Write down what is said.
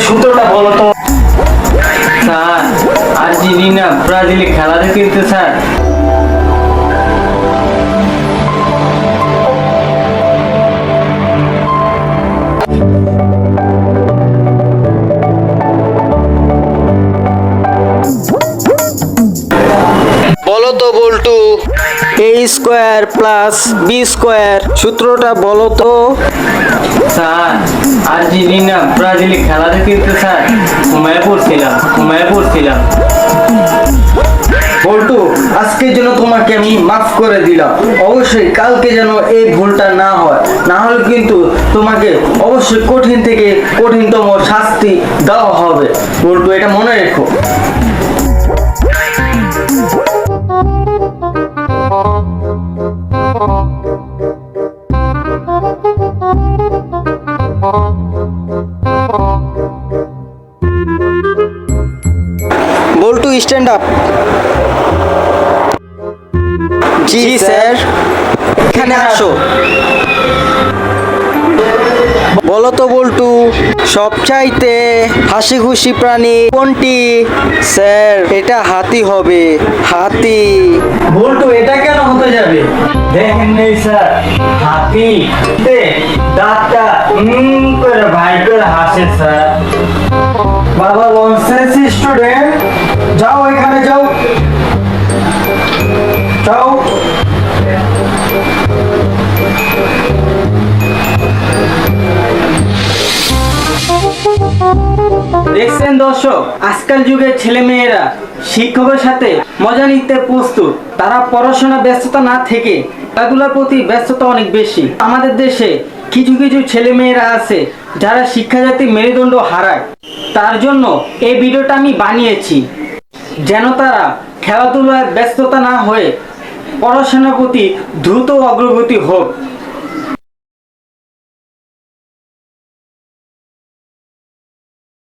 সূত্রটা বলো তো। স্যার, আর্জেন্টিনা ব্রাজিলে খেলা দেখতে স্যার। বলো তো বল্টু, এ স্কোয়ার প্লাস বি স্কোয়ার সূত্রটা বলো তো। স্যার, আর্জেন্টিনা ব্রাজিলে খেলা দেখতে স্যার। ঘুমায় পড়ছিলাম। বল্টু, আজকের জন্য তোমাকে আমি মাফ করে দিলাম। অবশ্যই কালকে যেন এই ভুলটা না হয়, না হলে কিন্তু তোমাকে অবশ্যই কঠিন থেকে কঠিনতম শাস্তি দেওয়া হবে। বল্টু, এটা মনে রেখো। বল্টু স্ট্যান্ড আপ। জি স্যার, এখানে আসো। বলো তো বল্টু, সবচাইতে হাসি খুশি প্রাণী কোনটি? স্যার, এটা হাতি হবে, হাতি। বল্টু, এটা কেন হতে যাবে? দেখেন নেই স্যার, হাতি দাঁতটা করে ভাই করে হাসে স্যার। বাবা লনসেন্স স্টুডেন্ট, যাও এখানে যাও যাও। দেখছেন দর্শক, আজকাল যুগের ছেলে মেয়েরা শিক্ষকের সাথে মজা নিতে প্রস্তুত। তারা পড়াশোনা ব্যস্ততা না থেকে খেলাধুলার প্রতি ব্যস্ততা অনেক বেশি। আমাদের দেশে কিছু কিছু ছেলে মেয়েরা আছে যারা শিক্ষাজাতির মেরুদণ্ড হারায়। তার জন্য এই ভিডিওটা আমি বানিয়েছি, যেন তারা খেলাধুলায় ব্যস্ততা না হয়ে পড়াশোনার প্রতি দ্রুত অগ্রগতি হোক।